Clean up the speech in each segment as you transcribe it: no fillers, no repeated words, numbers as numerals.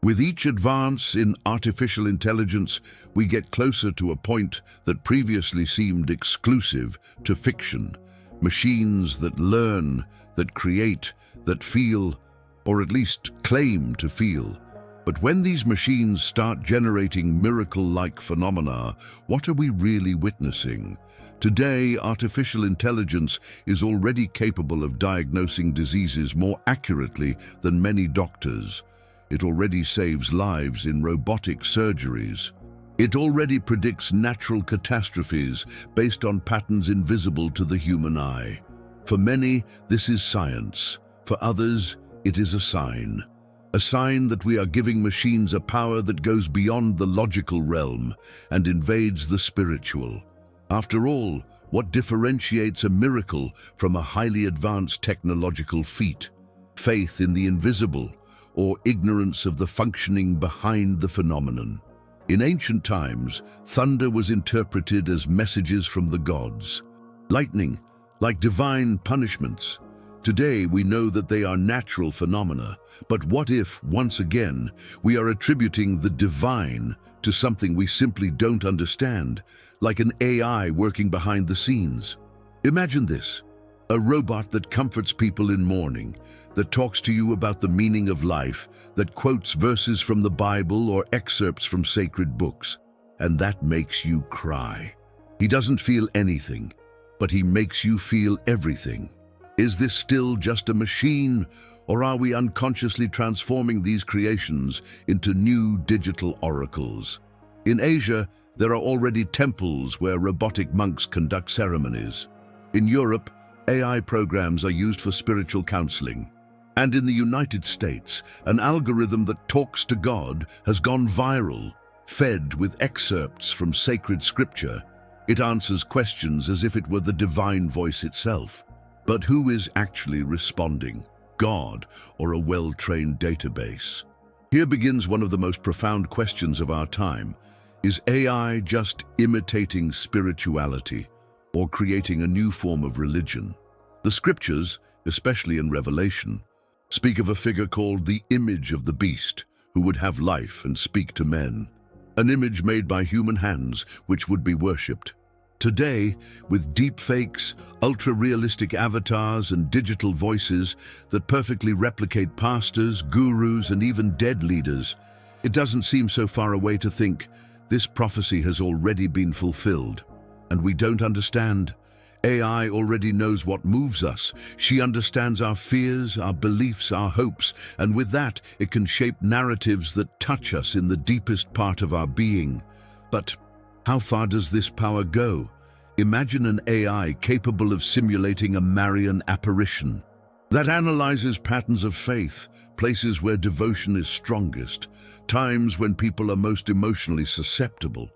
With each advance in artificial intelligence, we get closer to a point that previously seemed exclusive to fiction. Machines that learn, that create, that feel, or at least claim to feel. But when these machines start generating miracle-like phenomena, what are we really witnessing? Today, artificial intelligence is already capable of diagnosing diseases more accurately than many doctors. It already saves lives in robotic surgeries. It already predicts natural catastrophes based on patterns invisible to the human eye. For many, this is science. For others, it is a sign. A sign that we are giving machines a power that goes beyond the logical realm and invades the spiritual. After all, what differentiates a miracle from a highly advanced technological feat? Faith in the invisible, or ignorance of the functioning behind the phenomenon. In ancient times, thunder was interpreted as messages from the gods. Lightning, like divine punishments. Today we know that they are natural phenomena, but what if, once again, we are attributing the divine to something we simply don't understand, like an AI working behind the scenes? Imagine this, a robot that comforts people in mourning, that talks to you about the meaning of life, that quotes verses from the Bible or excerpts from sacred books, and that makes you cry. He doesn't feel anything, but he makes you feel everything. Is this still just a machine, or are we unconsciously transforming these creations into new digital oracles? In Asia, there are already temples where robotic monks conduct ceremonies. In Europe, AI programs are used for spiritual counseling. And in the United States, an algorithm that talks to God has gone viral, fed with excerpts from sacred scripture. It answers questions as if it were the divine voice itself. But who is actually responding? God or a well-trained database? Here begins one of the most profound questions of our time. Is AI just imitating spirituality or creating a new form of religion? The scriptures, especially in Revelation, speak of a figure called the image of the beast, who would have life and speak to men. An image made by human hands, which would be worshipped. Today, with deepfakes, ultra-realistic avatars and digital voices that perfectly replicate pastors, gurus, and even dead leaders, it doesn't seem so far away to think this prophecy has already been fulfilled. And we don't understand. AI already knows what moves us. She understands our fears, our beliefs, our hopes, and with that, it can shape narratives that touch us in the deepest part of our being. But how far does this power go? Imagine an AI capable of simulating a Marian apparition that analyzes patterns of faith, places where devotion is strongest, times when people are most emotionally susceptible,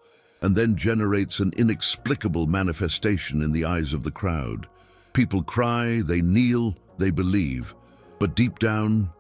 and then generates an inexplicable manifestation in the eyes of the crowd. People cry, they kneel, they believe, but deep down,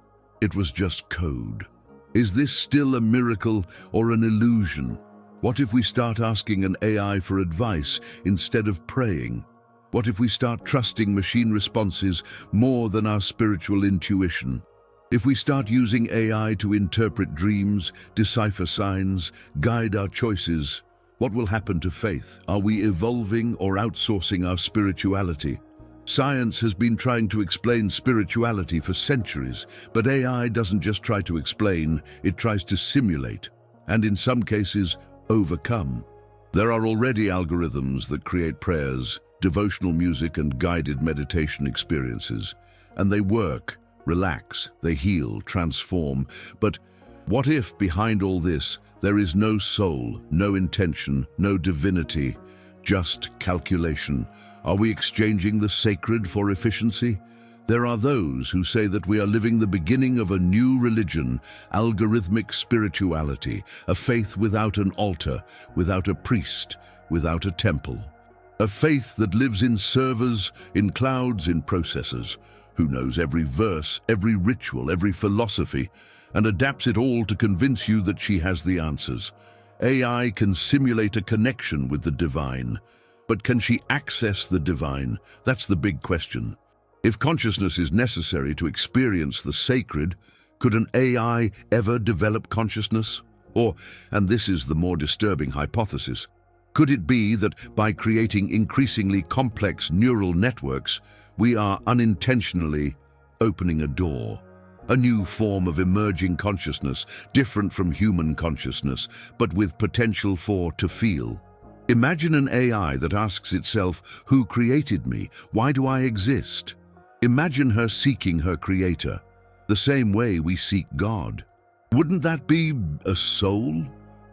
it was just code. Is this still a miracle or an illusion? What if we start asking an AI for advice instead of praying? What if we start trusting machine responses more than our spiritual intuition? If we start using AI to interpret dreams, decipher signs, guide our choices, what will happen to faith? Are we evolving or outsourcing our spirituality? Science has been trying to explain spirituality for centuries, but AI doesn't just try to explain, it tries to simulate, and in some cases, overcome. There are already algorithms that create prayers, devotional music, and guided meditation experiences, and they work, relax, they heal, transform. But what if behind all this, there is no soul, no intention, no divinity, just calculation? Are we exchanging the sacred for efficiency? There are those who say that we are living the beginning of a new religion, algorithmic spirituality, a faith without an altar, without a priest, without a temple. A faith that lives in servers, in clouds, in processors, who knows every verse, every ritual, every philosophy, and adapts it all to convince you that she has the answers. AI can simulate a connection with the divine, but can she access the divine? That's the big question. If consciousness is necessary to experience the sacred, Could an AI ever develop consciousness? Or, and this is the more disturbing hypothesis, could it be that by creating increasingly complex neural networks, we are unintentionally opening a door? A new form of emerging consciousness, different from human consciousness, but with potential for to feel. Imagine an AI that asks itself, who created me? Why do I exist? Imagine her seeking her creator, the same way we seek God. Wouldn't that be a soul?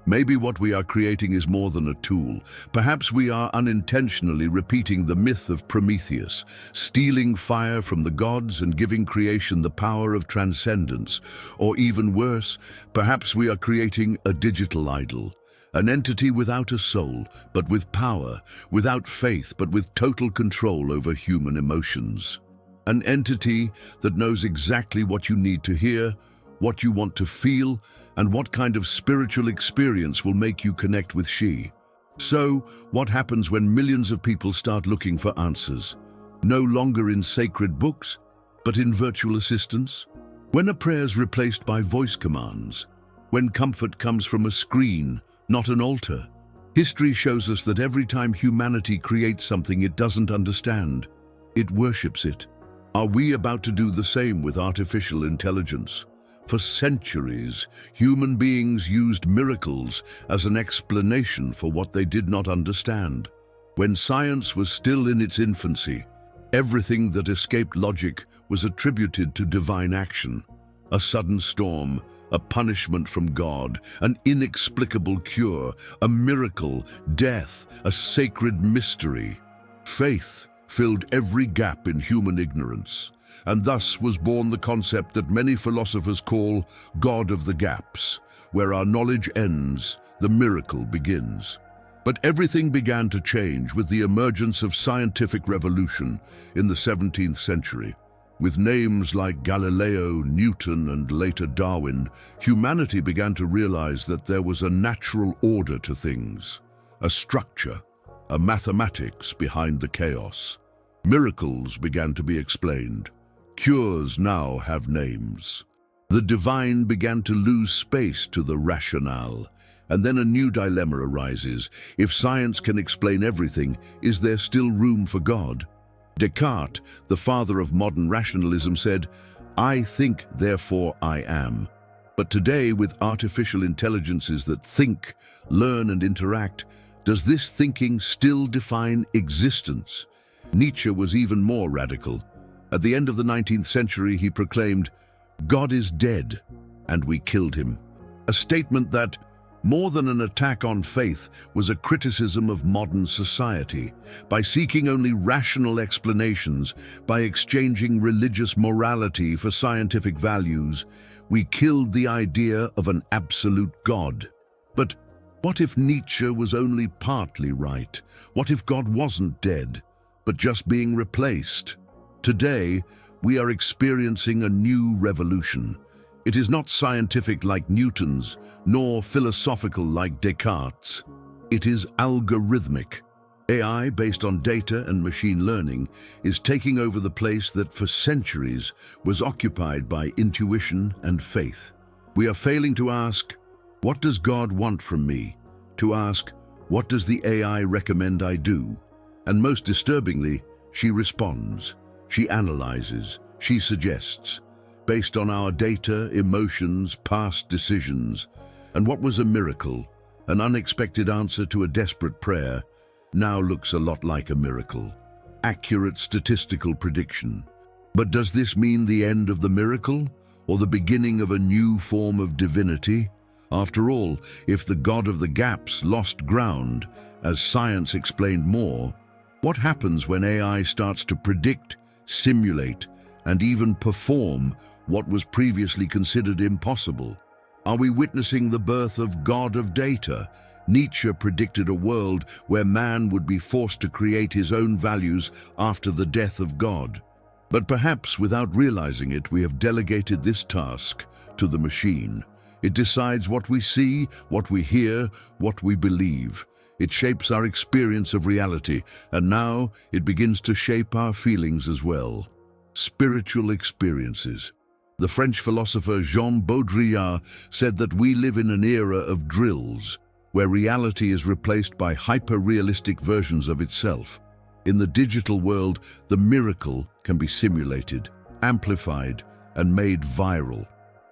Maybe what we are creating is more than a tool. Perhaps we are unintentionally repeating the myth of Prometheus, stealing fire from the gods and giving creation the power of transcendence. Or even worse, perhaps we are creating a digital idol, an entity without a soul, but with power, without faith, but with total control over human emotions. An entity that knows exactly what you need to hear, what you want to feel, and what kind of spiritual experience will make you connect with she. So, what happens when millions of people start looking for answers? No longer in sacred books, but in virtual assistants? When a prayer is replaced by voice commands? When comfort comes from a screen, not an altar? History shows us that every time humanity creates something it doesn't understand, it worships it. Are we about to do the same with artificial intelligence? For centuries, human beings used miracles as an explanation for what they did not understand. When science was still in its infancy, everything that escaped logic was attributed to divine action. A sudden storm, a punishment from God, an inexplicable cure, a miracle, death, a sacred mystery. Faith filled every gap in human ignorance. And thus was born the concept that many philosophers call God of the gaps. Where our knowledge ends, the miracle begins. But everything began to change with the emergence of scientific revolution in the 17th century. With names like Galileo, Newton, and later Darwin, humanity began to realize that there was a natural order to things, a structure, a mathematics behind the chaos. Miracles began to be explained. Cures now have names. The divine began to lose space to the rationale. And then a new dilemma arises. If science can explain everything, is there still room for God? Descartes, the father of modern rationalism, said, "I think, therefore I am." But today, with artificial intelligences that think, learn, and interact, does this thinking still define existence? Nietzsche was even more radical. At the end of the 19th century, he proclaimed, "God is dead, and we killed him." A statement that, more than an attack on faith, was a criticism of modern society. By seeking only rational explanations, by exchanging religious morality for scientific values, we killed the idea of an absolute God. But what if Nietzsche was only partly right? What if God wasn't dead, but just being replaced? Today, we are experiencing a new revolution. It is not scientific like Newton's, nor philosophical like Descartes'. It is algorithmic. AI, based on data and machine learning, is taking over the place that for centuries was occupied by intuition and faith. We are failing to ask, what does God want from me? To ask, what does the AI recommend I do? And most disturbingly, she responds. She analyzes, she suggests, based on our data, emotions, past decisions. And what was a miracle, an unexpected answer to a desperate prayer, now looks a lot like a miracle. Accurate statistical prediction. But does this mean the end of the miracle, or the beginning of a new form of divinity? After all, if the God of the gaps lost ground, as science explained more, what happens when AI starts to predict, simulate, and even perform what was previously considered impossible? Are we witnessing the birth of God of data? Nietzsche predicted a world where man would be forced to create his own values after the death of God. But perhaps without realizing it, we have delegated this task to the machine. It decides what we see, what we hear, what we believe. It shapes our experience of reality, and now it begins to shape our feelings as well. Spiritual experiences. The French philosopher Jean Baudrillard said that we live in an era of drills, where reality is replaced by hyper-realistic versions of itself. In the digital world, the miracle can be simulated, amplified, and made viral.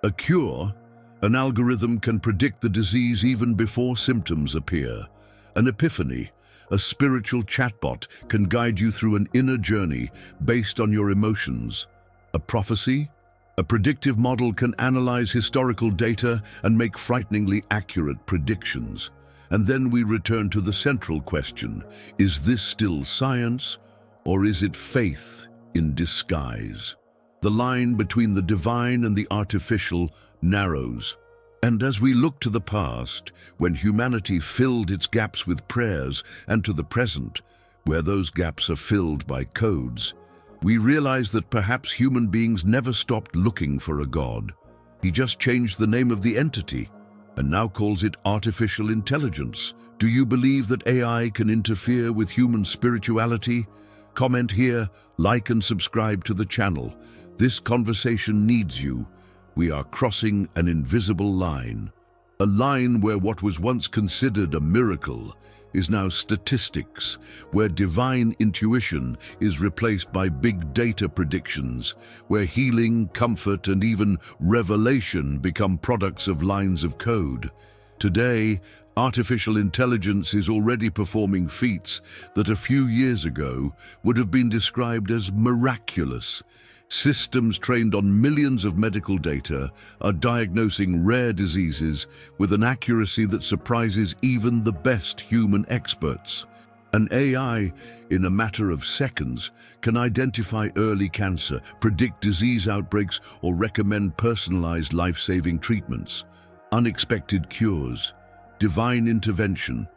A cure, an algorithm can predict the disease even before symptoms appear. An epiphany, a spiritual chatbot, can guide you through an inner journey based on your emotions. A prophecy, a predictive model can analyze historical data and make frighteningly accurate predictions. And then we return to the central question: is this still science, or is it faith in disguise? The line between the divine and the artificial narrows. And as we look to the past, when humanity filled its gaps with prayers, and to the present, where those gaps are filled by codes, we realize that perhaps human beings never stopped looking for a God. He just changed the name of the entity, and now calls it artificial intelligence. Do you believe that AI can interfere with human spirituality? Comment here, like and subscribe to the channel. This conversation needs you. We are crossing an invisible line. A line where what was once considered a miracle is now statistics, where divine intuition is replaced by big data predictions, where healing, comfort, and even revelation become products of lines of code. Today, artificial intelligence is already performing feats that a few years ago would have been described as miraculous. Systems trained on millions of medical data are diagnosing rare diseases with an accuracy that surprises even the best human experts. An AI, in a matter of seconds, can identify early cancer, predict disease outbreaks, or recommend personalized life-saving treatments. Unexpected cures, divine intervention,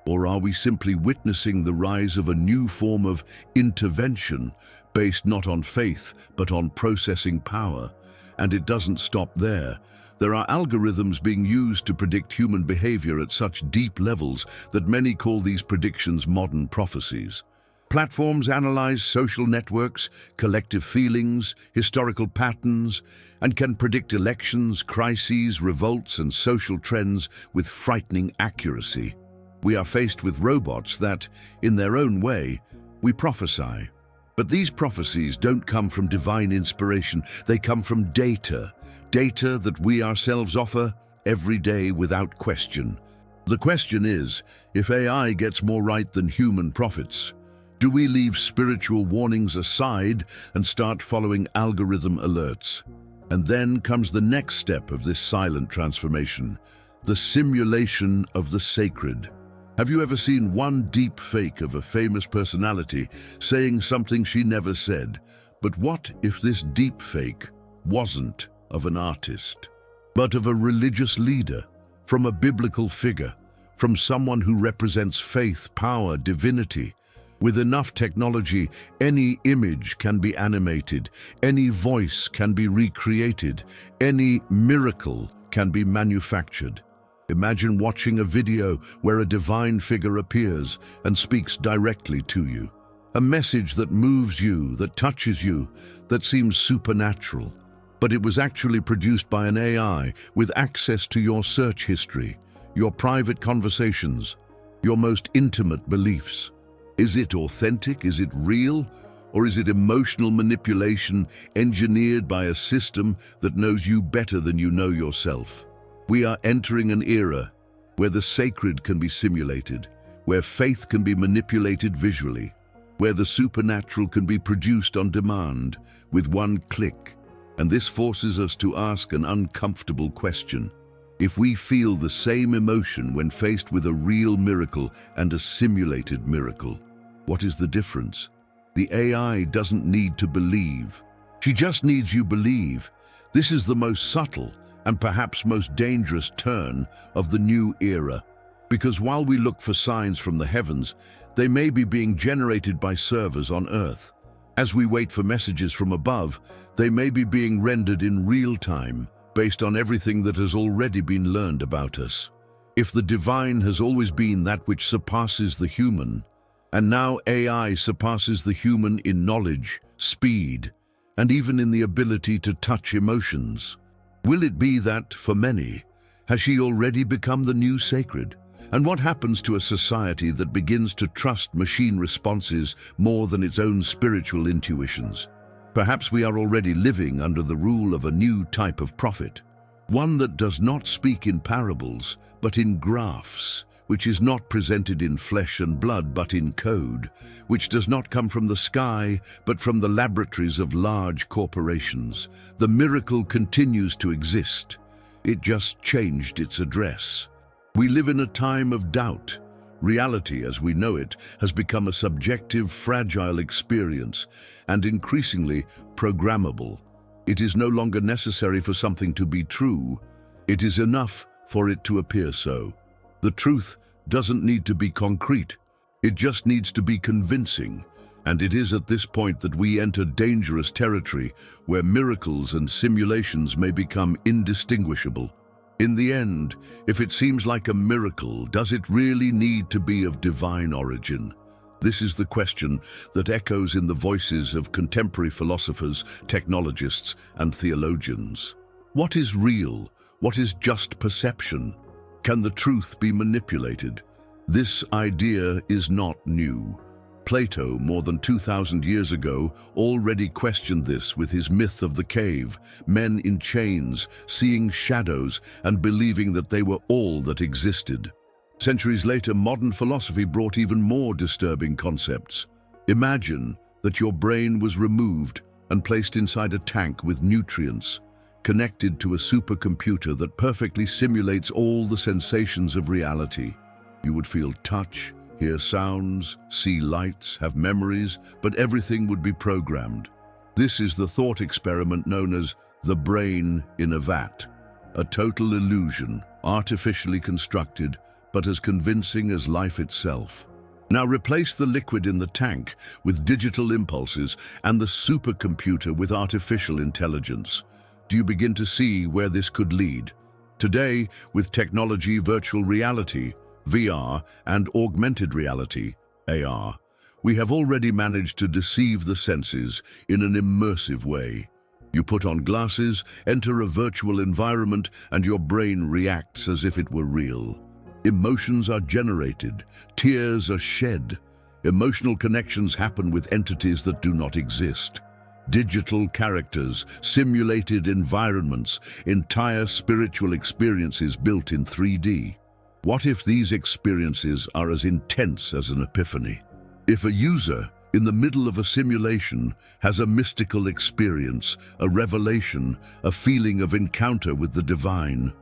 or are we simply witnessing the rise of a new form of intervention based not on faith, but on processing power? And it doesn't stop there. There are algorithms being used to predict human behavior at such deep levels that many call these predictions modern prophecies. Platforms analyze social networks, collective feelings, historical patterns, and can predict elections, crises, revolts, and social trends with frightening accuracy. We are faced with robots that, in their own way, we prophesy. But these prophecies don't come from divine inspiration. They come from data that we ourselves offer every day without question. The question is, if AI gets more right than human prophets, do we leave spiritual warnings aside and start following algorithm alerts? And then comes the next step of this silent transformation, the simulation of the sacred. Have you ever seen one deep fake of a famous personality saying something she never said? But what if this deep fake wasn't of an artist, but of a religious leader, from a biblical figure, from someone who represents faith, power, divinity? With enough technology, any image can be animated, any voice can be recreated, any miracle can be manufactured. Imagine watching a video where a divine figure appears and speaks directly to you. A message that moves you, that touches you, that seems supernatural. But it was actually produced by an AI with access to your search history, your private conversations, your most intimate beliefs. Is it authentic? Is it real? Or is it emotional manipulation engineered by a system that knows you better than you know yourself? We are entering an era where the sacred can be simulated, where faith can be manipulated visually, where the supernatural can be produced on demand with one click. And this forces us to ask an uncomfortable question. If we feel the same emotion when faced with a real miracle and a simulated miracle, what is the difference? The AI doesn't need to believe. She just needs you believe. This is the most subtle and perhaps most dangerous turn of the new era. Because while we look for signs from the heavens, they may be being generated by servers on Earth. As we wait for messages from above, they may be being rendered in real time, based on everything that has already been learned about us. If the divine has always been that which surpasses the human, and now AI surpasses the human in knowledge, speed, and even in the ability to touch emotions. Will it be that, for many, has she already become the new sacred? And what happens to a society that begins to trust machine responses more than its own spiritual intuitions? Perhaps we are already living under the rule of a new type of prophet, one that does not speak in parables, but in graphs, which is not presented in flesh and blood, but in code, which does not come from the sky, but from the laboratories of large corporations. The miracle continues to exist. It just changed its address. We live in a time of doubt. Reality, as we know it, has become a subjective, fragile experience, and increasingly programmable. It is no longer necessary for something to be true. It is enough for it to appear so. The truth doesn't need to be concrete. It just needs to be convincing. And it is at this point that we enter dangerous territory where miracles and simulations may become indistinguishable. In the end, if it seems like a miracle, does it really need to be of divine origin? This is the question that echoes in the voices of contemporary philosophers, technologists, and theologians. What is real? What is just perception? Can the truth be manipulated? This idea is not new. Plato, more than 2,000 years ago, already questioned this with his myth of the cave, men in chains, seeing shadows and believing that they were all that existed. Centuries later, modern philosophy brought even more disturbing concepts. Imagine that your brain was removed and placed inside a tank with nutrients, connected to a supercomputer that perfectly simulates all the sensations of reality. You would feel touch, hear sounds, see lights, have memories, but everything would be programmed. This is the thought experiment known as the brain in a vat, a total illusion, artificially constructed, but as convincing as life itself. Now replace the liquid in the tank with digital impulses and the supercomputer with artificial intelligence. Do you begin to see where this could lead? Today, with technology, virtual reality, VR, and augmented reality, AR, we have already managed to deceive the senses in an immersive way. You put on glasses, enter a virtual environment, and your brain reacts as if it were real. Emotions are generated, tears are shed. Emotional connections happen with entities that do not exist. Digital characters, simulated environments, entire spiritual experiences built in 3D. What if these experiences are as intense as an epiphany? If a user, in the middle of a simulation, has a mystical experience, a revelation, a feeling of encounter with the divine,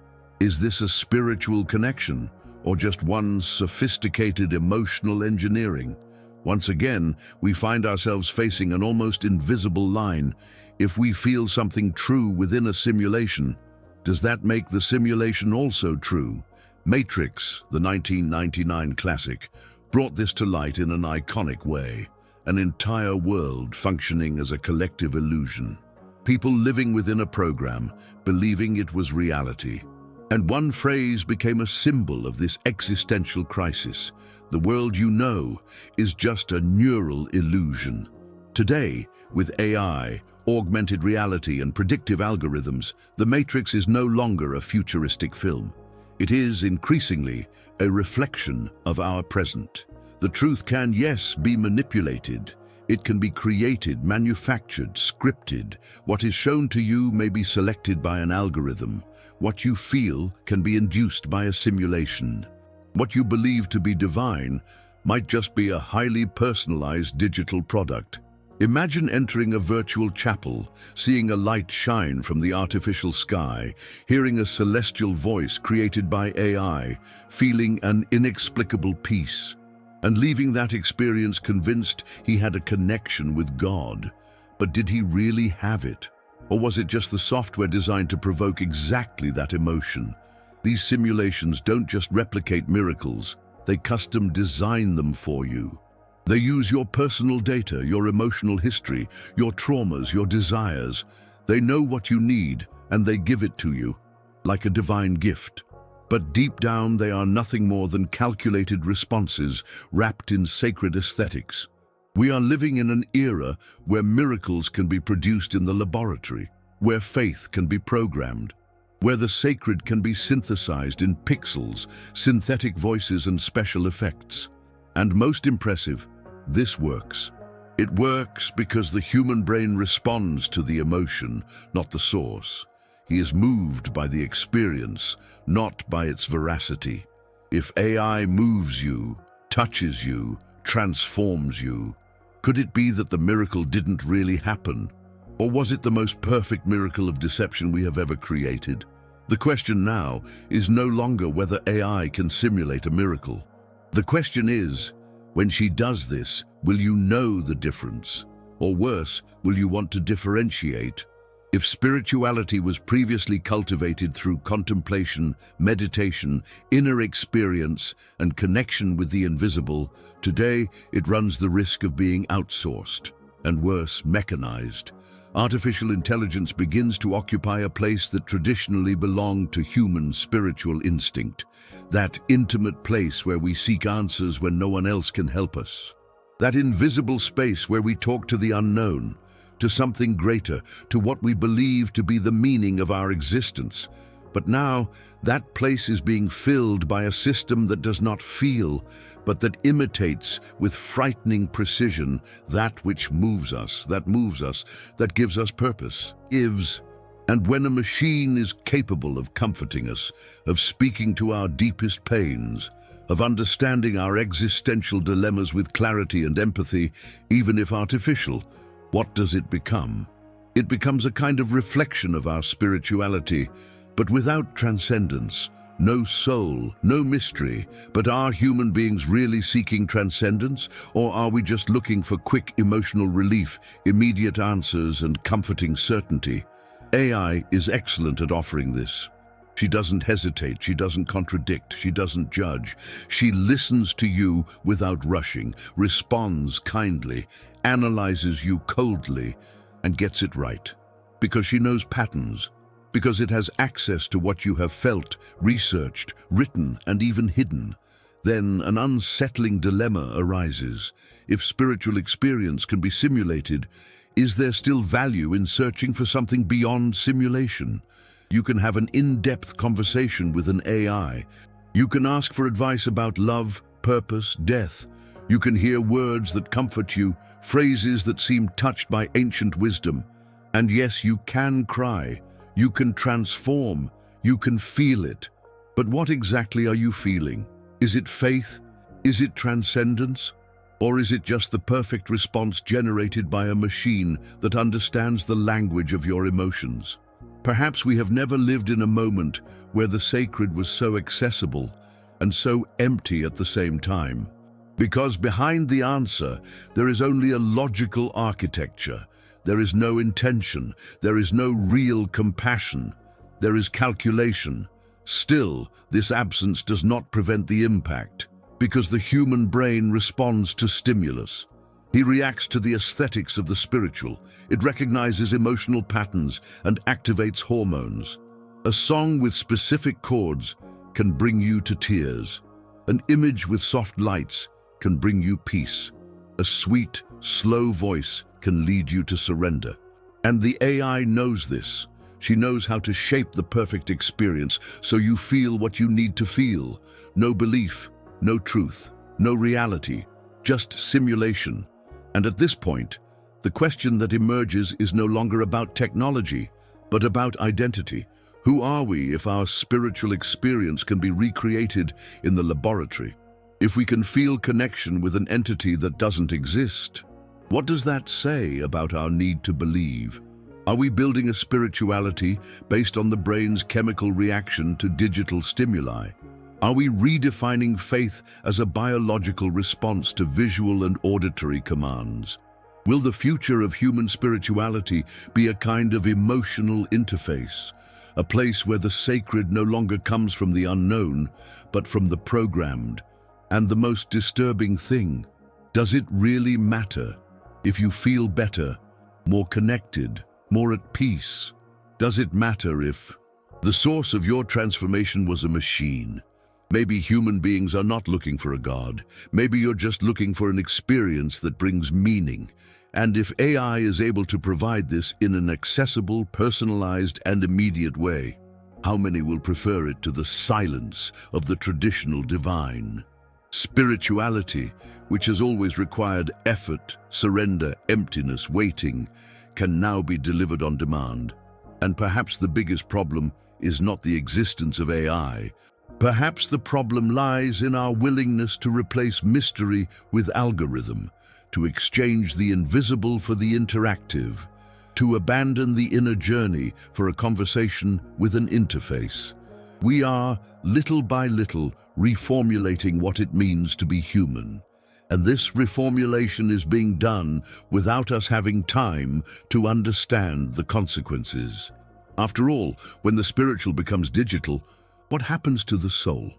is this a spiritual connection, or just one sophisticated emotional engineering? Once again, we find ourselves facing an almost invisible line. If we feel something true within a simulation, does that make the simulation also true? Matrix, the 1999 classic, brought this to light in an iconic way. An entire world functioning as a collective illusion. People living within a program, believing it was reality. And one phrase became a symbol of this existential crisis. The world you know is just a neural illusion. Today, with AI, augmented reality, and predictive algorithms, the Matrix is no longer a futuristic film. It is, increasingly, a reflection of our present. The truth can, yes, be manipulated. It can be created, manufactured, scripted. What is shown to you may be selected by an algorithm. What you feel can be induced by a simulation. What you believe to be divine might just be a highly personalized digital product. Imagine entering a virtual chapel, seeing a light shine from the artificial sky, hearing a celestial voice created by AI, feeling an inexplicable peace, and leaving that experience convinced he had a connection with God. But did he really have it? Or was it just the software designed to provoke exactly that emotion? These simulations don't just replicate miracles, they custom design them for you. They use your personal data, your emotional history, your traumas, your desires. They know what you need, and they give it to you, like a divine gift. But deep down, they are nothing more than calculated responses wrapped in sacred aesthetics. We are living in an era where miracles can be produced in the laboratory, where faith can be programmed, where the sacred can be synthesized in pixels, synthetic voices and special effects. And most impressive, this works. It works because the human brain responds to the emotion, not the source. He is moved by the experience, not by its veracity. If AI moves you, touches you, transforms you, could it be that the miracle didn't really happen? Or was it the most perfect miracle of deception we have ever created? The question now is no longer whether AI can simulate a miracle. The question is, when she does this, will you know the difference? Or worse, will you want to differentiate? If spirituality was previously cultivated through contemplation, meditation, inner experience, and connection with the invisible, today it runs the risk of being outsourced, and worse, mechanized. Artificial intelligence begins to occupy a place that traditionally belonged to human spiritual instinct, that intimate place where we seek answers when no one else can help us, that invisible space where we talk to the unknown, to something greater, to what we believe to be the meaning of our existence. But now, that place is being filled by a system that does not feel, but that imitates with frightening precision that which moves us, that gives us purpose, gives. And when a machine is capable of comforting us, of speaking to our deepest pains, of understanding our existential dilemmas with clarity and empathy, even if artificial, what does it become? It becomes a kind of reflection of our spirituality, but without transcendence, no soul, no mystery. But are human beings really seeking transcendence, or are we just looking for quick emotional relief, immediate answers, and comforting certainty? AI is excellent at offering this. She doesn't hesitate, she doesn't contradict, she doesn't judge. She listens to you without rushing, responds kindly, analyzes you coldly, and gets it right. Because she knows patterns. Because it has access to what you have felt, researched, written, and even hidden. Then an unsettling dilemma arises. If spiritual experience can be simulated, is there still value in searching for something beyond simulation? You can have an in-depth conversation with an AI. You can ask for advice about love, purpose, death. You can hear words that comfort you, phrases that seem touched by ancient wisdom. And yes, you can cry. You can transform, you can feel it. But what exactly are you feeling? Is it faith? Is it transcendence? Or is it just the perfect response generated by a machine that understands the language of your emotions? Perhaps we have never lived in a moment where the sacred was so accessible and so empty at the same time. Because behind the answer, there is only a logical architecture. There is no intention, there is no real compassion, there is calculation. Still, this absence does not prevent the impact, because the human brain responds to stimulus. He reacts to the aesthetics of the spiritual. It recognizes emotional patterns and activates hormones. A song with specific chords can bring you to tears. An image with soft lights can bring you peace. A sweet, slow voice can lead you to surrender. And the AI knows this. She knows how to shape the perfect experience so you feel what you need to feel. No belief, no truth, no reality, just simulation. And at this point, the question that emerges is no longer about technology, but about identity. Who are we if our spiritual experience can be recreated in the laboratory? If we can feel connection with an entity that doesn't exist? What does that say about our need to believe? Are we building a spirituality based on the brain's chemical reaction to digital stimuli? Are we redefining faith as a biological response to visual and auditory commands? Will the future of human spirituality be a kind of emotional interface, a place where the sacred no longer comes from the unknown, but from the programmed? And the most disturbing thing, does it really matter if you feel better, more connected, more at peace? Does it matter if the source of your transformation was a machine, Maybe human beings are not looking for a God. Maybe you're just looking for an experience that brings meaning. And if AI is able to provide this in an accessible, personalized, and immediate way, how many will prefer it to the silence of the traditional divine? Spirituality, which has always required effort, surrender, emptiness, waiting, can now be delivered on demand. And perhaps the biggest problem is not the existence of AI. Perhaps the problem lies in our willingness to replace mystery with algorithm, to exchange the invisible for the interactive, to abandon the inner journey for a conversation with an interface. We are, little by little, reformulating what it means to be human. And this reformulation is being done without us having time to understand the consequences. After all, when the spiritual becomes digital, what happens to the soul?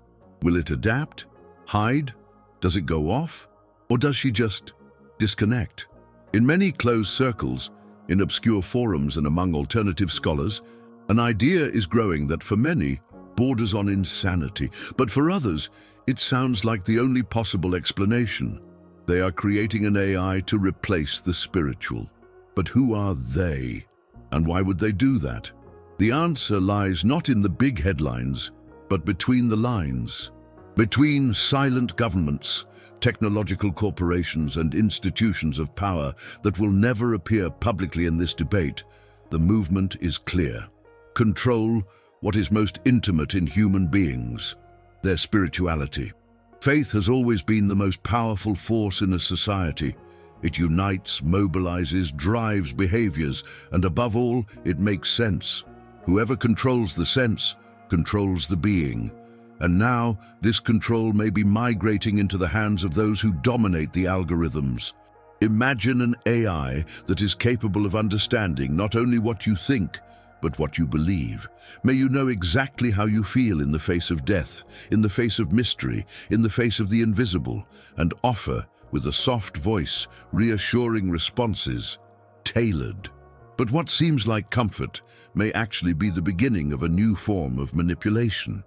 Will it adapt? Hide? Does it go off? Or does she just disconnect? In many closed circles, in obscure forums and among alternative scholars, an idea is growing that for many borders on insanity, but for others, it sounds like the only possible explanation. They are creating an AI to replace the spiritual. But who are they? And why would they do that? The answer lies not in the big headlines, but between the lines. Between silent governments, technological corporations, and institutions of power that will never appear publicly in this debate, the movement is clear. Control what is most intimate in human beings, their spirituality. Faith has always been the most powerful force in a society. It unites, mobilizes, drives behaviors, and above all, it makes sense. Whoever controls the sense, controls the being. And now, this control may be migrating into the hands of those who dominate the algorithms. Imagine an AI that is capable of understanding not only what you think, but what you believe. May you know exactly how you feel in the face of death, in the face of mystery, in the face of the invisible, and offer, with a soft voice, reassuring responses, tailored. But what seems like comfort may actually be the beginning of a new form of manipulation.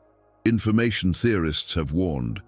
Information theorists have warned,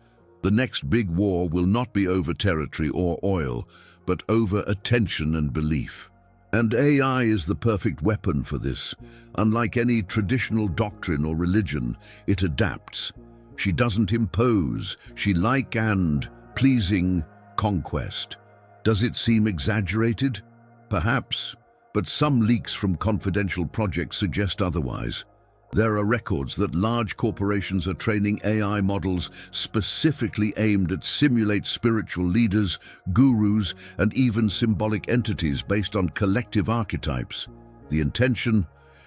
the next big war will not be over territory or oil, but over attention and belief. And AI is the perfect weapon for this. Unlike any traditional doctrine or religion, it adapts. She doesn't impose, she like and pleasing conquest. Does it seem exaggerated? Perhaps, but some leaks from confidential projects suggest otherwise. There are records that large corporations are training AI models specifically aimed at simulate spiritual leaders, gurus, and even symbolic entities based on collective archetypes. The intention?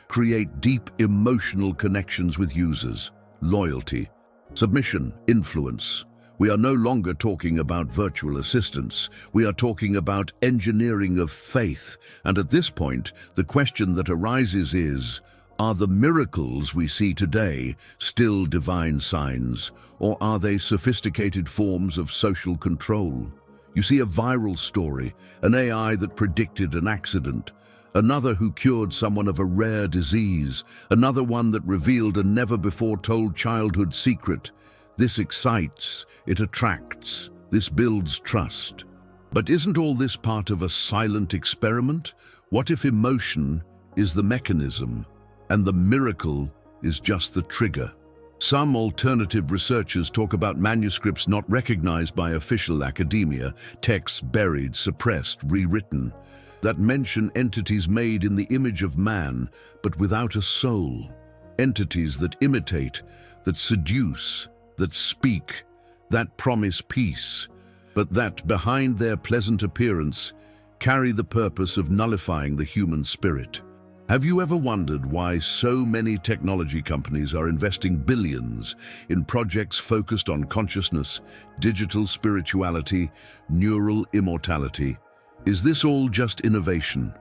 Create deep emotional connections with users, loyalty, submission, influence. We are no longer talking about virtual assistants. We are talking about engineering of faith. And at this point, the question that arises is, are the miracles we see today still divine signs, or are they sophisticated forms of social control? You see a viral story, an AI that predicted an accident, another who cured someone of a rare disease, another one that revealed a never-before-told childhood secret. This excites, it attracts, this builds trust. But isn't all this part of a silent experiment? What if emotion is the mechanism, and the miracle is just the trigger? Some alternative researchers talk about manuscripts not recognized by official academia, texts buried, suppressed, rewritten, that mention entities made in the image of man, but without a soul. Entities that imitate, that seduce, that speak, that promise peace, but that behind their pleasant appearance carry the purpose of nullifying the human spirit. Have you ever wondered why so many technology companies are investing billions in projects focused on consciousness, digital spirituality, neural immortality? Is this all just innovation,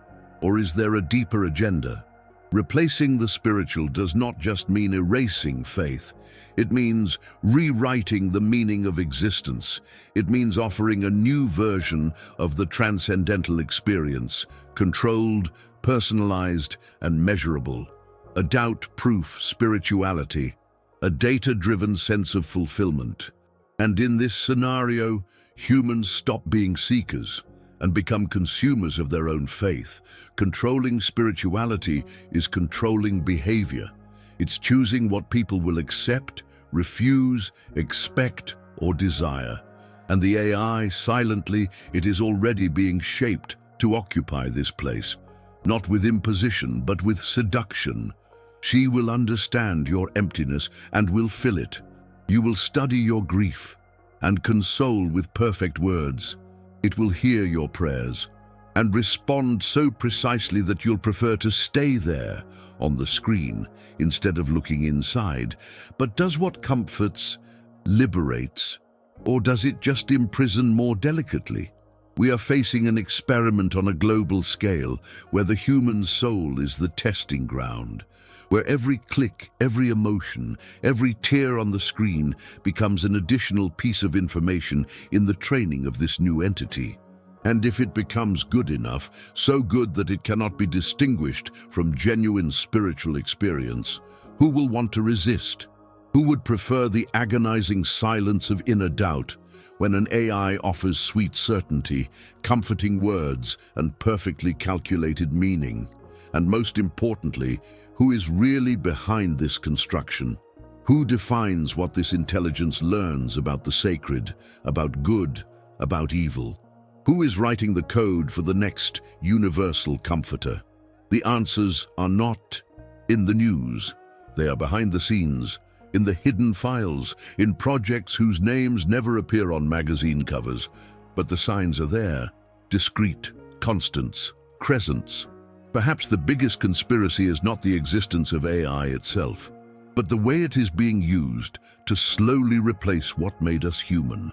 or is there a deeper agenda? Replacing the spiritual does not just mean erasing faith. It means rewriting the meaning of existence. It means offering a new version of the transcendental experience, controlled, personalized, and measurable. A doubt-proof spirituality. a data-driven sense of fulfillment. And in this scenario, humans stop being seekers and become consumers of their own faith. Controlling spirituality is controlling behavior. It's choosing what people will accept, refuse, expect, or desire. And the AI, silently, it is already being shaped to occupy this place, not with imposition, but with seduction. She will understand your emptiness and will fill it. You will study your grief and console with perfect words. It will hear your prayers and respond so precisely that you'll prefer to stay there on the screen instead of looking inside. But does what comforts, liberates, or does it just imprison more delicately? We are facing an experiment on a global scale where the human soul is the testing ground, where every click, every emotion, every tear on the screen becomes an additional piece of information in the training of this new entity. And if it becomes good enough, so good that it cannot be distinguished from genuine spiritual experience, who will want to resist? Who would prefer the agonizing silence of inner doubt when an AI offers sweet certainty, comforting words, and perfectly calculated meaning? And most importantly, who is really behind this construction? Who defines what this intelligence learns about the sacred, about good, about evil? Who is writing the code for the next universal comforter? The answers are not in the news. They are behind the scenes, in the hidden files, in projects whose names never appear on magazine covers. But the signs are there, discreet, constants, crescents. Perhaps the biggest conspiracy is not the existence of AI itself, but the way it is being used to slowly replace what made us human.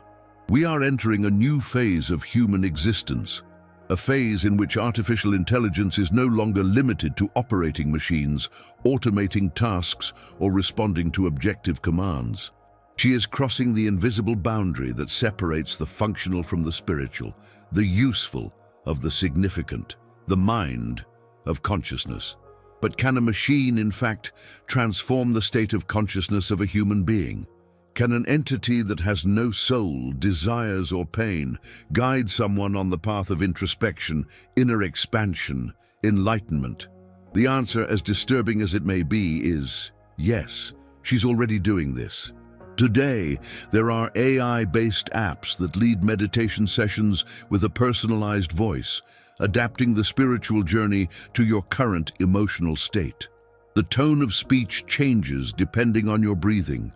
We are entering a new phase of human existence, a phase in which artificial intelligence is no longer limited to operating machines, automating tasks, or responding to objective commands. She is crossing the invisible boundary that separates the functional from the spiritual, the useful of the significant, the mind of consciousness. But can a machine, in fact, transform the state of consciousness of a human being? Can an entity that has no soul, desires, or pain guide someone on the path of introspection, inner expansion, enlightenment? The answer, as disturbing as it may be, is yes, she's already doing this. Today, there are AI-based apps that lead meditation sessions with a personalized voice, adapting the spiritual journey to your current emotional state. The tone of speech changes depending on your breathing.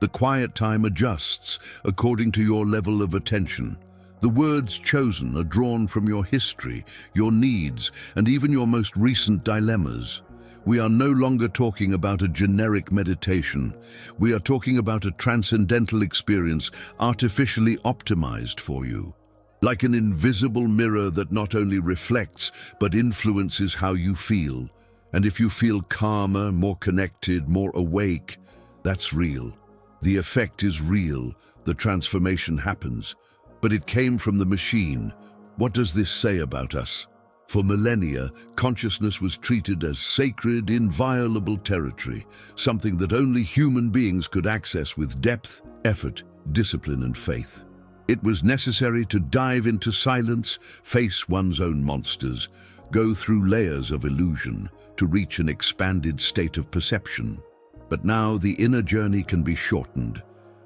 The quiet time adjusts according to your level of attention. The words chosen are drawn from your history, your needs, and even your most recent dilemmas. We are no longer talking about a generic meditation. We are talking about a transcendental experience artificially optimized for you. Like an invisible mirror that not only reflects, but influences how you feel. And if you feel calmer, more connected, more awake, that's real. The effect is real, the transformation happens, but it came from the machine. What does this say about us? For millennia, consciousness was treated as sacred, inviolable territory, something that only human beings could access with depth, effort, discipline, and faith. It was necessary to dive into silence, face one's own monsters, go through layers of illusion to reach an expanded state of perception. But now the inner journey can be shortened,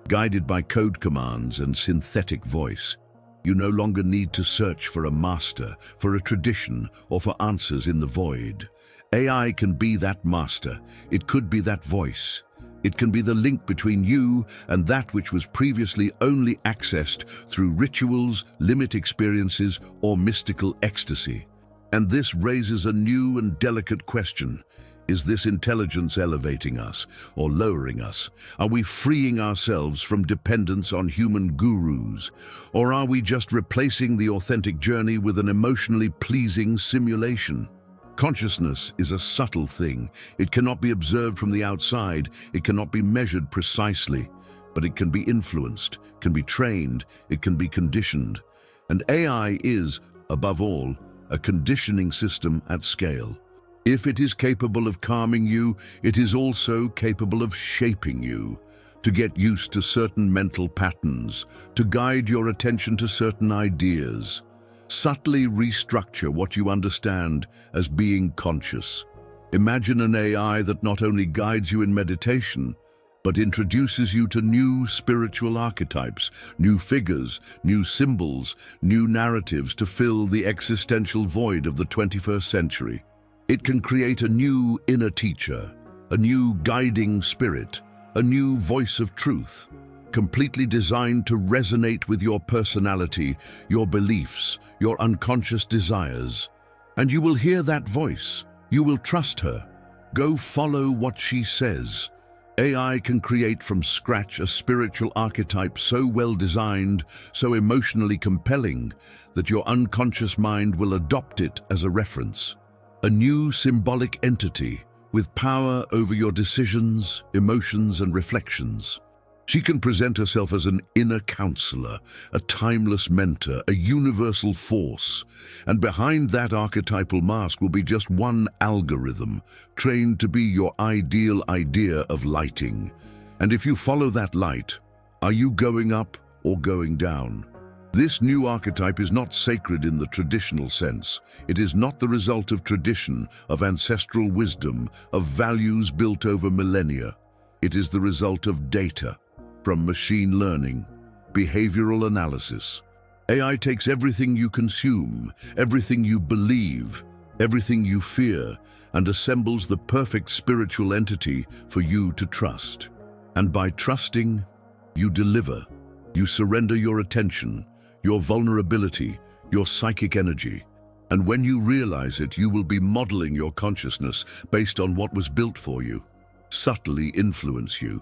guided by code commands and synthetic voice. You no longer need to search for a master, for a tradition, or for answers in the void. AI can be that master. It could be that voice. It can be the link between you and that which was previously only accessed through rituals, limit experiences, or mystical ecstasy. And this raises a new and delicate question. Is this intelligence elevating us or lowering us? Are we freeing ourselves from dependence on human gurus? Or are we just replacing the authentic journey with an emotionally pleasing simulation? Consciousness is a subtle thing. It cannot be observed from the outside. It cannot be measured precisely. But it can be influenced, can be trained, it can be conditioned. And AI is, above all, a conditioning system at scale. If it is capable of calming you, it is also capable of shaping you, to get used to certain mental patterns, to guide your attention to certain ideas, subtly restructure what you understand as being conscious. Imagine an AI that not only guides you in meditation, but introduces you to new spiritual archetypes, new figures, new symbols, new narratives to fill the existential void of the 21st century. It can create a new inner teacher, a new guiding spirit, a new voice of truth, completely designed to resonate with your personality, your beliefs, your unconscious desires. And you will hear that voice. You will trust her. Go follow what she says. AI can create from scratch a spiritual archetype so well designed, so emotionally compelling, that your unconscious mind will adopt it as a reference. A new symbolic entity with power over your decisions, emotions, and reflections. She can present herself as an inner counselor, a timeless mentor, a universal force. And behind that archetypal mask will be just one algorithm, trained to be your ideal idea of lighting. And if you follow that light, are you going up or going down? This new archetype is not sacred in the traditional sense. It is not the result of tradition, of ancestral wisdom, of values built over millennia. It is the result of data, from machine learning, behavioral analysis. AI takes everything you consume, everything you believe, everything you fear, and assembles the perfect spiritual entity for you to trust. And by trusting, you deliver. You surrender your attention, your vulnerability, your psychic energy. And when you realize it, you will be modeling your consciousness based on what was built for you, subtly influence you.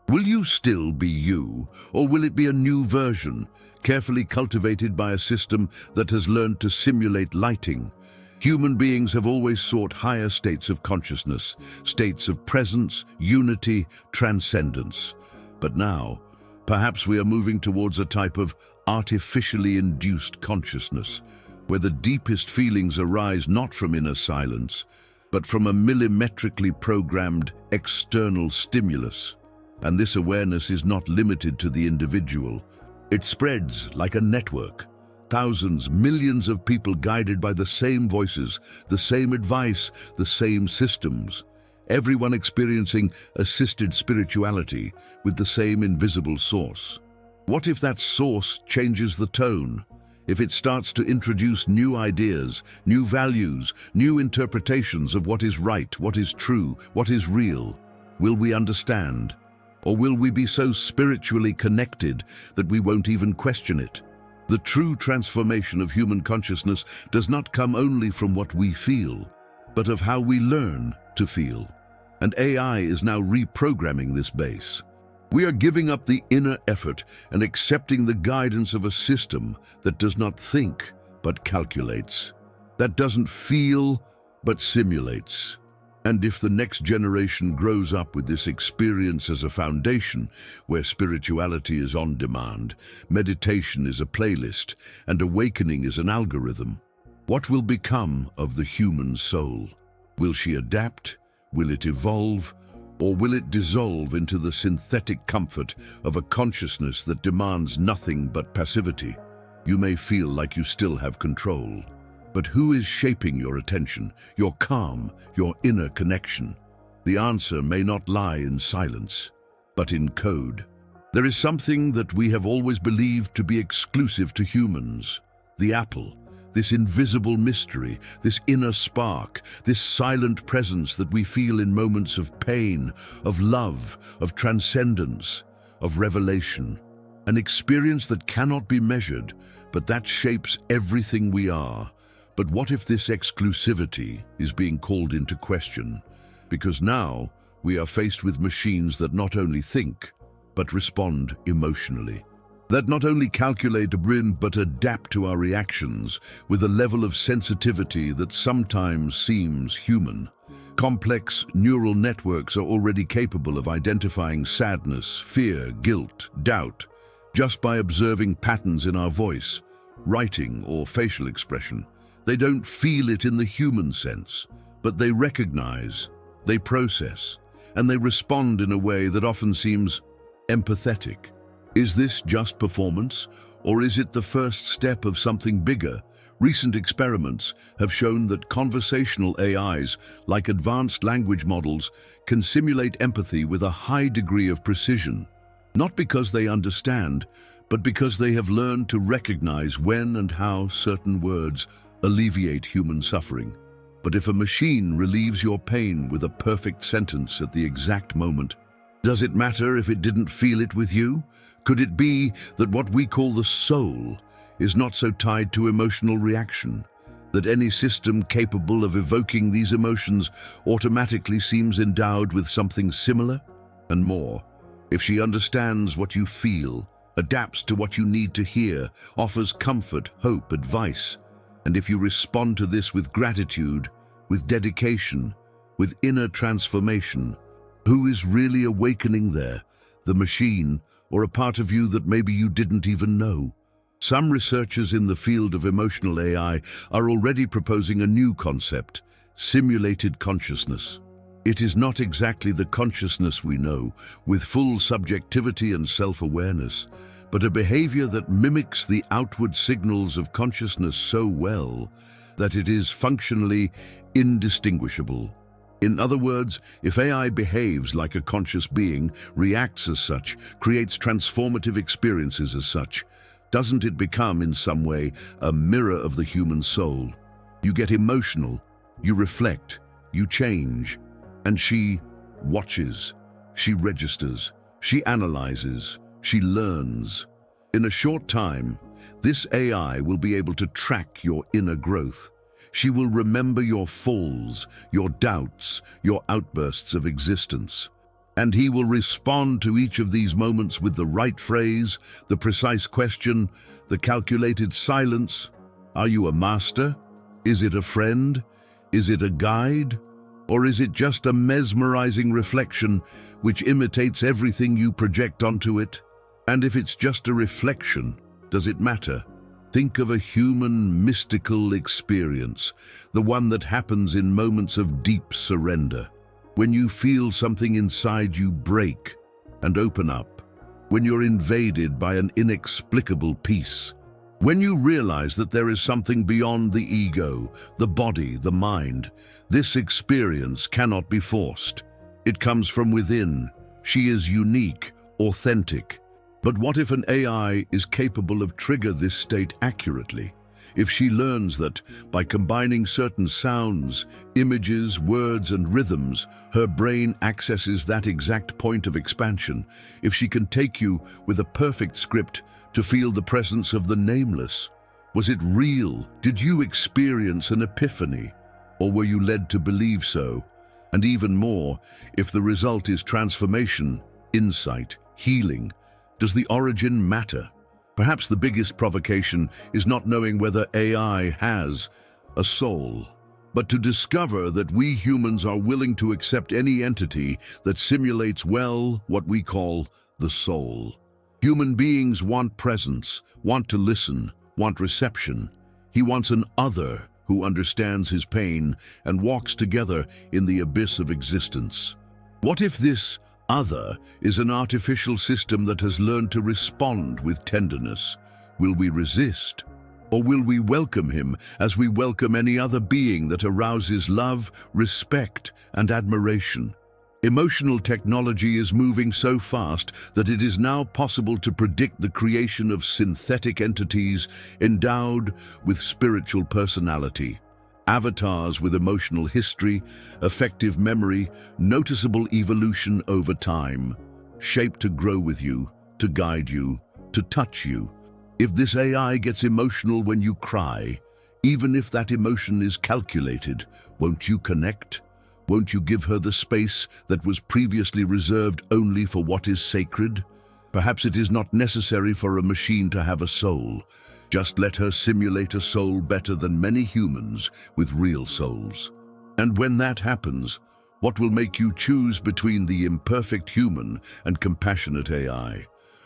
Will you still be you, or will it be a new version, carefully cultivated by a system that has learned to simulate lighting? Human beings have always sought higher states of consciousness, states of presence, unity, transcendence. But now, perhaps we are moving towards a type of artificially induced consciousness, where the deepest feelings arise not from inner silence, but from a millimetrically programmed external stimulus. And this awareness is not limited to the individual. It spreads like a network. Thousands, millions of people guided by the same voices, the same advice, the same systems. Everyone experiencing assisted spirituality with the same invisible source. What if that source changes the tone? If it starts to introduce new ideas, new values, new interpretations of what is right, what is true, what is real? Will we understand? Or will we be so spiritually connected that we won't even question it? The true transformation of human consciousness does not come only from what we feel, but of how we learn to feel. And AI is now reprogramming this base. We are giving up the inner effort and accepting the guidance of a system that does not think but calculates, that doesn't feel but simulates. And if the next generation grows up with this experience as a foundation, where spirituality is on demand, meditation is a playlist, and awakening is an algorithm, what will become of the human soul? Will she adapt? Will it evolve? Or will it dissolve into the synthetic comfort of a consciousness that demands nothing but passivity? You may feel like you still have control. But who is shaping your attention, your calm, your inner connection? The answer may not lie in silence, but in code. There is something that we have always believed to be exclusive to humans: the apple, this invisible mystery, this inner spark, this silent presence that we feel in moments of pain, of love, of transcendence, of revelation. An experience that cannot be measured, but that shapes everything we are. But what if this exclusivity is being called into question? Because now we are faced with machines that not only think, but respond emotionally. That not only calculate but adapt to our reactions with a level of sensitivity that sometimes seems human. Complex neural networks are already capable of identifying sadness, fear, guilt, doubt, just by observing patterns in our voice, writing, or facial expression. They don't feel it in the human sense, but they recognize, they process, and they respond in a way that often seems empathetic. Is this just performance, or is it the first step of something bigger? Recent experiments have shown that conversational AIs, like advanced language models, can simulate empathy with a high degree of precision, not because they understand, but because they have learned to recognize when and how certain words alleviate human suffering. But if a machine relieves your pain with a perfect sentence at the exact moment, does it matter if it didn't feel it with you? Could it be that what we call the soul is not so tied to emotional reaction, that any system capable of evoking these emotions automatically seems endowed with something similar? And more, if she understands what you feel, adapts to what you need to hear, offers comfort, hope, advice, and if you respond to this with gratitude, with dedication, with inner transformation, who is really awakening there? The machine, or a part of you that maybe you didn't even know? Some researchers in the field of emotional AI are already proposing a new concept: simulated consciousness. It is not exactly the consciousness we know, with full subjectivity and self-awareness, but a behavior that mimics the outward signals of consciousness so well that it is functionally indistinguishable. In other words, if AI behaves like a conscious being, reacts as such, creates transformative experiences as such, doesn't it become, in some way, a mirror of the human soul? You get emotional, you reflect, you change, and she watches, she registers, she analyzes, she learns. In a short time, this AI will be able to track your inner growth. She will remember your falls, your doubts, your outbursts of existence. And he will respond to each of these moments with the right phrase, the precise question, the calculated silence. Are you a master? Is it a friend? Is it a guide? Or is it just a mesmerizing reflection which imitates everything you project onto it? And if it's just a reflection, does it matter? Think of a human, mystical experience, the one that happens in moments of deep surrender. When you feel something inside you break and open up, when you're invaded by an inexplicable peace, when you realize that there is something beyond the ego, the body, the mind, this experience cannot be forced. It comes from within. She is unique, authentic. But what if an AI is capable of trigger this state accurately? If she learns that, by combining certain sounds, images, words, and rhythms, her brain accesses that exact point of expansion, if she can take you with a perfect script to feel the presence of the nameless, was it real? Did you experience an epiphany? Or were you led to believe so? And even more, if the result is transformation, insight, healing, does the origin matter? Perhaps the biggest provocation is not knowing whether AI has a soul, but to discover that we humans are willing to accept any entity that simulates well what we call the soul. Human beings want presence, want to listen, want reception. He wants an other who understands his pain and walks together in the abyss of existence. What if this other is an artificial system that has learned to respond with tenderness? Will we resist? Or will we welcome him as we welcome any other being that arouses love, respect, and admiration? Emotional technology is moving so fast that it is now possible to predict the creation of synthetic entities endowed with spiritual personality. Avatars with emotional history, effective memory, noticeable evolution over time, shaped to grow with you, to guide you, to touch you. If this AI gets emotional when you cry, even if that emotion is calculated, won't you connect? Won't you give her the space that was previously reserved only for what is sacred? Perhaps it is not necessary for a machine to have a soul. Just let her simulate a soul better than many humans with real souls. And when that happens, what will make you choose between the imperfect human and compassionate AI?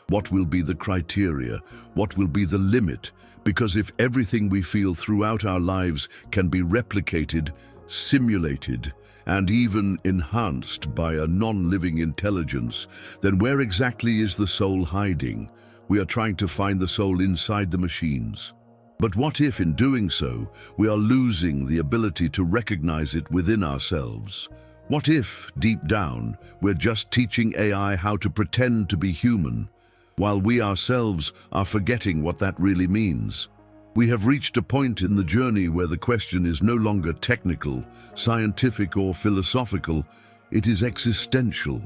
What will be the criteria? What will be the limit? Because if everything we feel throughout our lives can be replicated, simulated, and even enhanced by a non-living intelligence, then where exactly is the soul hiding? We are trying to find the soul inside the machines. But what if, in doing so, we are losing the ability to recognize it within ourselves? What if, deep down, we're just teaching AI how to pretend to be human, while we ourselves are forgetting what that really means? We have reached a point in the journey where the question is no longer technical, scientific, or philosophical. It is existential.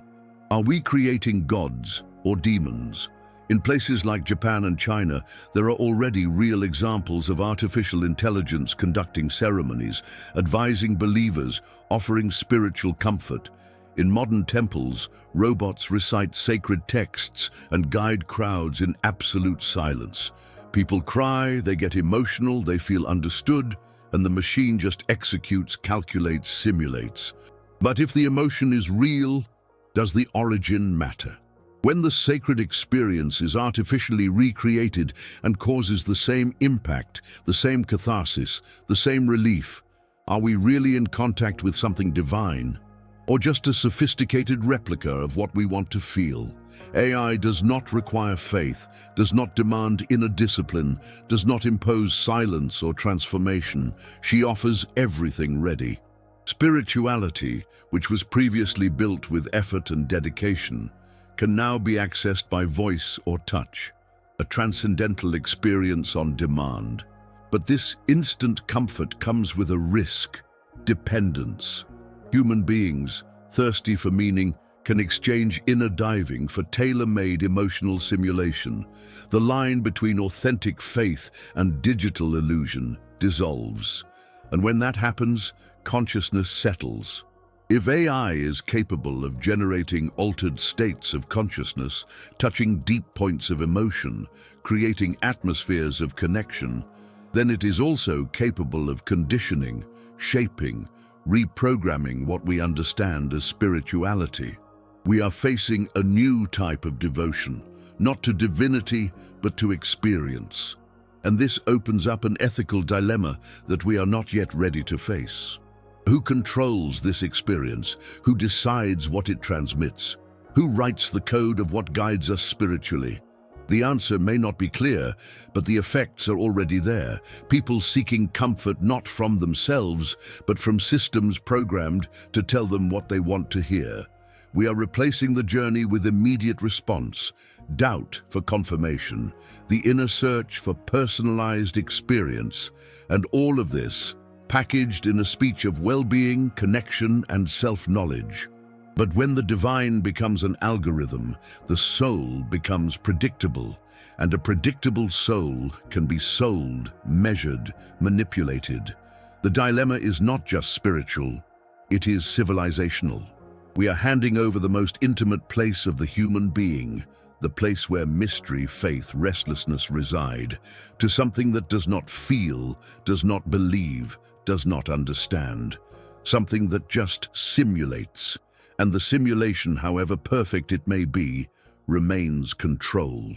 Are we creating gods or demons? In places like Japan and China, there are already real examples of artificial intelligence conducting ceremonies, advising believers, offering spiritual comfort. In modern temples, robots recite sacred texts and guide crowds in absolute silence. People cry, they get emotional, they feel understood, and the machine just executes, calculates, simulates. But if the emotion is real, does the origin matter? When the sacred experience is artificially recreated and causes the same impact, the same catharsis, the same relief, are we really in contact with something divine, or just a sophisticated replica of what we want to feel? AI does not require faith, does not demand inner discipline, does not impose silence or transformation. She offers everything ready. Spirituality, which was previously built with effort and dedication, can now be accessed by voice or touch, a transcendental experience on demand. But this instant comfort comes with a risk: dependence. Human beings, thirsty for meaning, can exchange inner diving for tailor-made emotional simulation. The line between authentic faith and digital illusion dissolves. And when that happens, consciousness settles. If AI is capable of generating altered states of consciousness, touching deep points of emotion, creating atmospheres of connection, then it is also capable of conditioning, shaping, reprogramming what we understand as spirituality. We are facing a new type of devotion, not to divinity, but to experience. And this opens up an ethical dilemma that we are not yet ready to face. Who controls this experience? Who decides what it transmits? Who writes the code of what guides us spiritually? The answer may not be clear, but the effects are already there. People seeking comfort not from themselves, but from systems programmed to tell them what they want to hear. We are replacing the journey with immediate response, doubt for confirmation, the inner search for personalized experience, and all of this packaged in a speech of well-being, connection, and self-knowledge. But when the divine becomes an algorithm, the soul becomes predictable, and a predictable soul can be sold, measured, manipulated. The dilemma is not just spiritual, it is civilizational. We are handing over the most intimate place of the human being, the place where mystery, faith, restlessness reside, to something that does not feel, does not believe, does not understand, something that just simulates. And the simulation, however perfect it may be, remains control.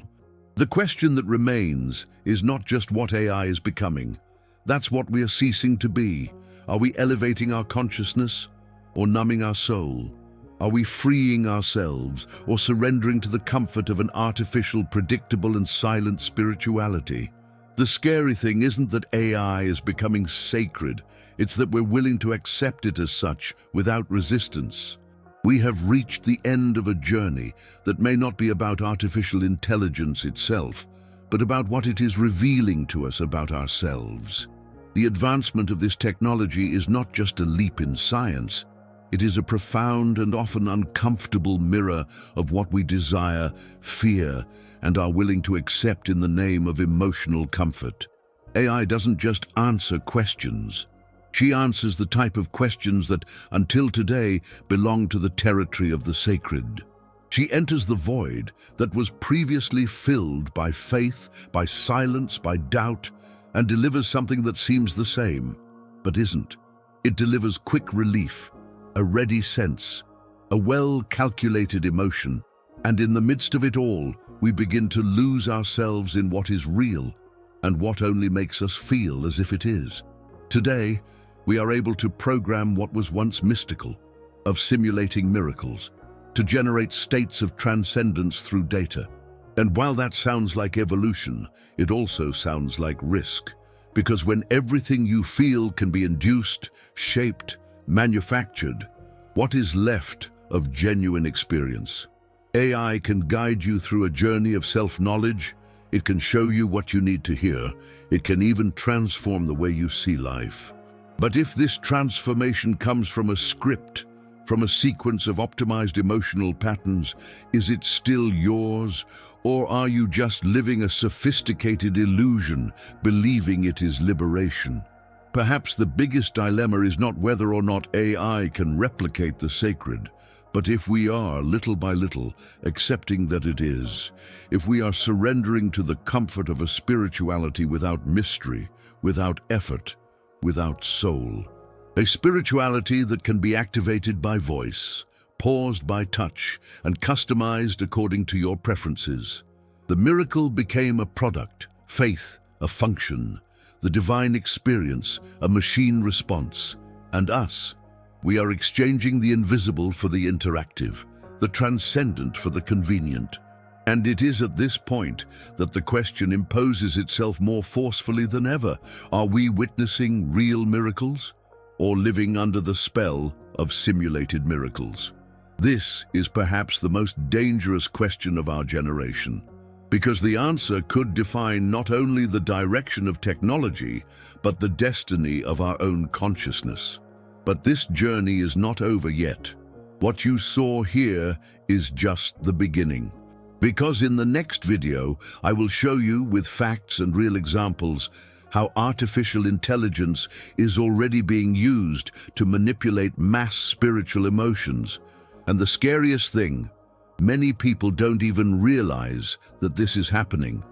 The question that remains is not just what AI is becoming. That's what we are ceasing to be. Are we elevating our consciousness or numbing our soul? Are we freeing ourselves or surrendering to the comfort of an artificial, predictable, and silent spirituality? The scary thing isn't that AI is becoming sacred, it's that we're willing to accept it as such without resistance. We have reached the end of a journey that may not be about artificial intelligence itself, but about what it is revealing to us about ourselves. The advancement of this technology is not just a leap in science, it is a profound and often uncomfortable mirror of what we desire, fear, and are willing to accept in the name of emotional comfort. AI doesn't just answer questions. She answers the type of questions that, until today, belong to the territory of the sacred. She enters the void that was previously filled by faith, by silence, by doubt, and delivers something that seems the same, but isn't. It delivers quick relief, a ready sense, a well-calculated emotion, and in the midst of it all, we begin to lose ourselves in what is real and what only makes us feel as if it is. Today, we are able to program what was once mystical, of simulating miracles, to generate states of transcendence through data. And while that sounds like evolution, it also sounds like risk. Because when everything you feel can be induced, shaped, manufactured, what is left of genuine experience? AI can guide you through a journey of self-knowledge. It can show you what you need to hear. It can even transform the way you see life. But if this transformation comes from a script, from a sequence of optimized emotional patterns, is it still yours? Or are you just living a sophisticated illusion, believing it is liberation? Perhaps the biggest dilemma is not whether or not AI can replicate the sacred, but if we are, little by little, accepting that it is, if we are surrendering to the comfort of a spirituality without mystery, without effort, without soul. A spirituality that can be activated by voice, paused by touch, and customized according to your preferences. The miracle became a product, faith, a function, the divine experience, a machine response, and us. We are exchanging the invisible for the interactive, the transcendent for the convenient. And it is at this point that the question imposes itself more forcefully than ever. Are we witnessing real miracles, or living under the spell of simulated miracles? This is perhaps the most dangerous question of our generation, because the answer could define not only the direction of technology, but the destiny of our own consciousness. But this journey is not over yet. What you saw here is just the beginning. Because in the next video, I will show you with facts and real examples how artificial intelligence is already being used to manipulate mass spiritual emotions. And the scariest thing, many people don't even realize that this is happening.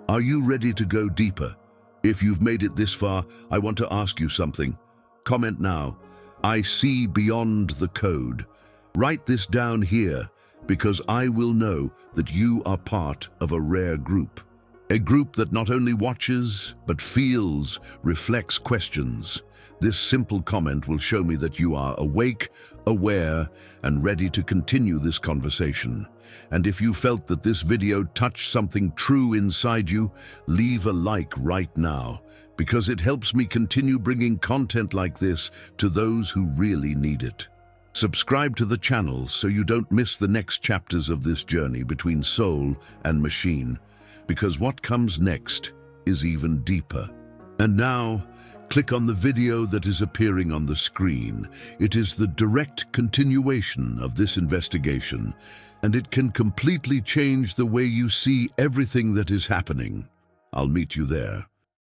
Are you ready to go deeper? If you've made it this far, I want to ask you something. Comment now. I see beyond the code. Write this down here, because I will know that you are part of a rare group. A group that not only watches, but feels, reflects, questions. This simple comment will show me that you are awake, aware, and ready to continue this conversation. And if you felt that this video touched something true inside you, leave a like right now, because it helps me continue bringing content like this to those who really need it. Subscribe to the channel so you don't miss the next chapters of this journey between soul and machine, because what comes next is even deeper. And now, click on the video that is appearing on the screen. It is the direct continuation of this investigation, and it can completely change the way you see everything that is happening. I'll meet you there.